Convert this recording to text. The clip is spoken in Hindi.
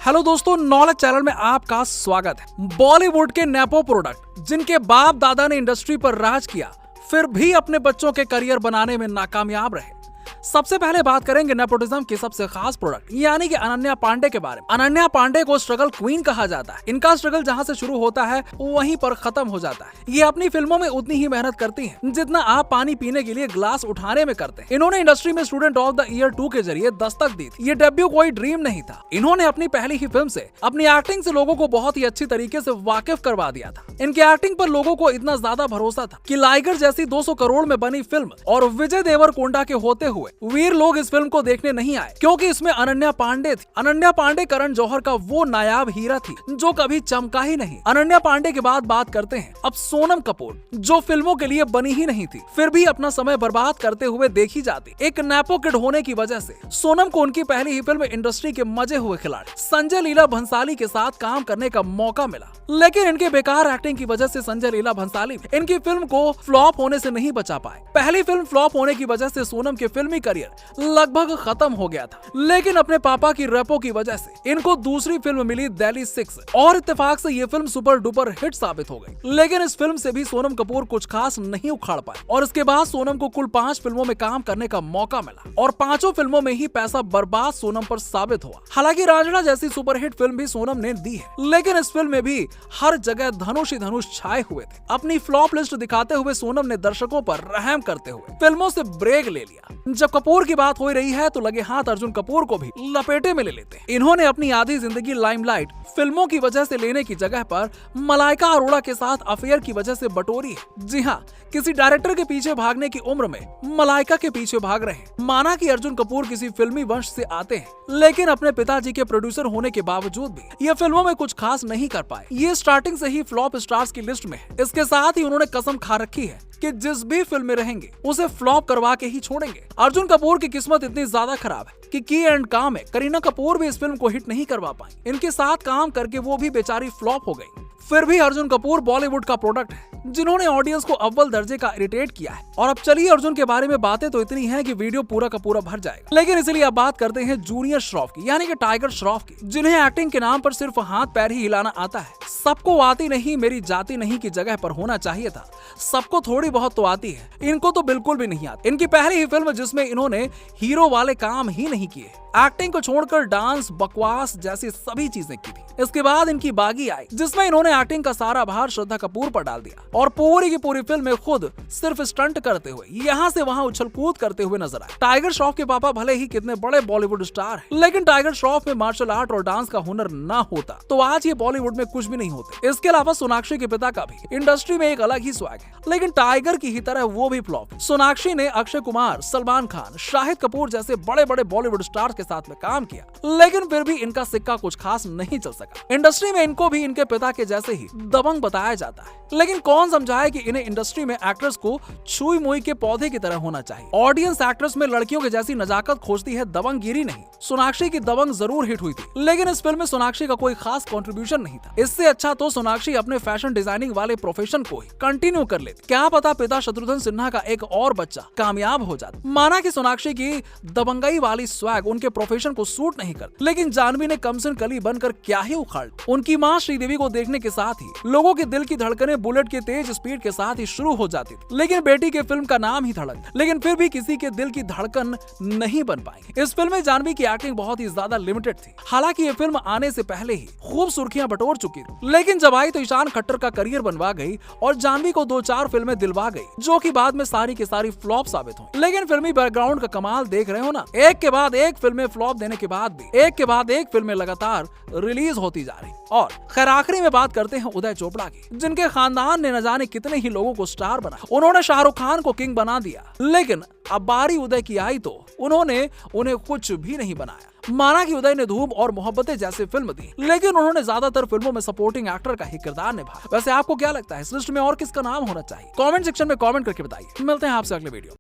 हेलो दोस्तों, नॉलेज चैनल में आपका स्वागत है। बॉलीवुड के नेपो प्रोडक्ट जिनके बाप दादा ने इंडस्ट्री पर राज किया, फिर भी अपने बच्चों के करियर बनाने में नाकामयाब रहे। सबसे पहले बात करेंगे नेपोटिज्म की सबसे खास प्रोडक्ट यानी कि अनन्या पांडे के बारे में। अनन्या पांडे को स्ट्रगल क्वीन कहा जाता है। इनका स्ट्रगल जहां से शुरू होता है वहीं पर खत्म हो जाता है। ये अपनी फिल्मों में उतनी ही मेहनत करती हैं जितना आप पानी पीने के लिए ग्लास उठाने में करते हैं। इन्होंने इंडस्ट्री में स्टूडेंट ऑफ द ईयर 2 के जरिए दस्तक दी थी। ये डेब्यू कोई ड्रीम नहीं था। इन्होंने अपनी पहली ही फिल्म से अपनी एक्टिंग से लोगों को बहुत ही अच्छी तरीके से वाकिफ करवा दिया था। इनकी एक्टिंग पर लोगों को इतना ज्यादा भरोसा था कि लाइगर जैसी 200 करोड़ में बनी फिल्म और विजय देवरकोंडा के होते हुए वीर लोग इस फिल्म को देखने नहीं आए, क्योंकि इसमें अनन्या पांडे थी। अनन्या पांडे करण जौहर का वो नायाब हीरा थी जो कभी चमका ही नहीं। अनन्या पांडे के बाद बात करते हैं अब सोनम कपूर, जो फिल्मों के लिए बनी ही नहीं थी, फिर भी अपना समय बर्बाद करते हुए देखी जाती। एक नेपो किड होने की वजह से सोनम को उनकी पहली ही फिल्म इंडस्ट्री के मजे हुए खिलाड़ी संजय लीला भंसाली के साथ काम करने का मौका मिला, लेकिन इनके बेकार एक्टिंग की वजह से संजय लीला भंसाली इनकी फिल्म को फ्लॉप होने से नहीं बचा पाए। पहली फिल्म फ्लॉप होने की वजह से सोनम के फिल्मी करियर लगभग खत्म हो गया था, लेकिन अपने पापा की रेपो की वजह से इनको दूसरी फिल्म मिली दिल्ली 6 और इत्तेफाक से ये फिल्म सुपर डुपर हिट साबित हो गई। लेकिन इस फिल्म से भी सोनम कपूर कुछ खास नहीं उखाड़ पाए और इसके बाद सोनम को कुल 5 फिल्मों में काम करने का मौका मिला और 5 फिल्मों में ही पैसा बर्बाद सोनम पर साबित हुआ। हालांकि राजड़ा जैसी सुपरहिट फिल्म भी सोनम ने दी है, लेकिन इस फिल्म में भी हर जगह धनुष ही धनुष छाए हुए थे। अपनी फ्लॉप लिस्ट दिखाते हुए सोनम ने दर्शकों पर रहम करते हुए फिल्मों से ब्रेक ले लिया। जब कपूर की बात हो रही है तो लगे हाथ अर्जुन कपूर को भी लपेटे में ले लेते हैं। इन्होंने अपनी आधी जिंदगी लाइमलाइट फिल्मों की वजह से लेने की जगह पर मलाइका अरोड़ा के साथ अफेयर की वजह से बटोरी है। जी हाँ, किसी डायरेक्टर के पीछे भागने की उम्र में मलाइका के पीछे भाग रहे हैं। माना कि अर्जुन कपूर किसी फिल्मी वंश से आते हैं, लेकिन अपने पिताजी के प्रोड्यूसर होने के बावजूद भी ये फिल्मों में कुछ खास नहीं कर पाए। ये स्टार्टिंग से ही फ्लॉप स्टार्स की लिस्ट में है। इसके साथ ही उन्होंने कसम खा रखी है कि जिस भी फिल्म में रहेंगे उसे फ्लॉप करवा के ही छोड़ेंगे। अर्जुन कपूर की किस्मत इतनी ज्यादा खराब है कि की एंड काम में करीना कपूर भी इस फिल्म को हिट नहीं करवा पाई। इनके साथ काम करके वो भी बेचारी फ्लॉप हो गई। फिर भी अर्जुन कपूर बॉलीवुड का प्रोडक्ट है जिन्होंने ऑडियंस को अव्वल दर्जे का इरिटेट किया है। और अब चलिए, अर्जुन के बारे में बातें तो इतनी हैं कि वीडियो पूरा का पूरा भर जाएगा, लेकिन इसलिए अब बात करते हैं जूनियर श्रॉफ की यानी कि टाइगर श्रॉफ की, जिन्हें एक्टिंग के नाम पर सिर्फ हाथ पैर ही हिलाना आता है। सबको आती नहीं मेरी जाती नहीं की जगह पर होना चाहिए था। सबको थोड़ी बहुत तो आती है, इनको तो बिल्कुल भी नहीं आती। इनकी पहली ही फिल्म जिसमें इन्होंने हीरो वाले काम ही नहीं किए, एक्टिंग को छोड़कर डांस बकवास जैसी सभी चीजें की थी। इसके बाद इनकी बागी आई जिसमें इन्होंने एक्टिंग का सारा भार श्रद्धा कपूर पर डाल दिया और पूरी की पूरी फिल्म में खुद सिर्फ स्टंट करते हुए यहाँ से वहाँ उछल कूद करते हुए नजर आए। टाइगर श्रॉफ के पापा भले ही कितने बड़े बॉलीवुड स्टार हैं, लेकिन टाइगर श्रॉफ में मार्शल आर्ट और डांस का हुनर ना होता तो आज ये बॉलीवुड में कुछ भी नहीं होते। इसके अलावा सोनाक्षी के पिता का भी इंडस्ट्री में एक अलग ही स्वैग है, लेकिन टाइगर की ही तरह वो भी फ्लॉप। सोनाक्षी ने अक्षय कुमार, सलमान खान, शाहिद कपूर जैसे बड़े बड़े बॉलीवुड स्टार्स के साथ में काम किया, लेकिन फिर भी इनका सिक्का कुछ खास नहीं चल सका। इंडस्ट्री में इनको भी इनके पिता के जैसे ही दबंग बताया जाता है, लेकिन कौन समझाए कि इन्हें इंडस्ट्री में एक्ट्रेस को छुई मुई के पौधे की तरह होना चाहिए। ऑडियंस एक्ट्रेस में लड़कियों के जैसी नजाकत खोजती है, दबंगगिरी नहीं। सोनाक्षी की दबंग जरूर हिट हुई थी, लेकिन इस फिल्म में सोनाक्षी का कोई खास कंट्रीब्यूशन नहीं था। इससे अच्छा तो सोनाक्षी अपने फैशन डिजाइनिंग वाले प्रोफेशन को ही कंटिन्यू कर लेती। क्या पता पिता शत्रुघ्न सिन्हा का एक और बच्चा कामयाब हो जाता। माना कि सोनाक्षी की दबंगई वाली स्वैग उनके प्रोफेशन को सूट नहीं कर, लेकिन जानवी ने कमसिन कली बनकर क्या ही उखाड़। उनकी माँ श्रीदेवी को देखने के साथ ही लोगों के दिल की धड़कनें बुलेट के तेज स्पीड के साथ ही शुरू हो जाती थी, लेकिन बेटी के फिल्म का नाम ही धड़क, लेकिन फिर भी किसी के दिल की धड़कन नहीं बन पाई। इस फिल्म में जानवी की एक्टिंग बहुत ही ज्यादा लिमिटेड थी। हालांकि ये फिल्म आने से पहले ही खूब सुर्खियां बटोर चुकी थी, लेकिन जब आई तो ईशान खट्टर का करियर बनवा गई और जानवी को 2-4 फिल्में दिलवा गई, जो कि बाद में सारी की सारी फ्लॉप साबित हुई। लेकिन फिल्मी बैकग्राउंड का कमाल देख रहे हो ना, एक के बाद एक फिल्में फ्लॉप देने के बाद भी एक के बाद एक फिल्में लगातार रिलीज होती जा रही। और खैर आखिरी में बात करते हैं उदय चोपड़ा की, जिनके खानदान ने न जाने कितने ही लोगों को स्टार बनाया। उन्होंने शाहरुख खान को किंग बना दिया, लेकिन अब बारी उदय की आई तो उन्होंने उन्हें कुछ भी नहीं बनाया। माना कि उदय ने धूम और मोहब्बतें जैसी फिल्म दी, लेकिन उन्होंने ज्यादातर फिल्मों में सपोर्टिंग एक्टर का ही किरदार निभाया। वैसे आपको क्या लगता है, इस लिस्ट में और किसका नाम होना चाहिए? कमेंट सेक्शन में कमेंट करके बताइए। मिलते हैं आपसे अगले वीडियो।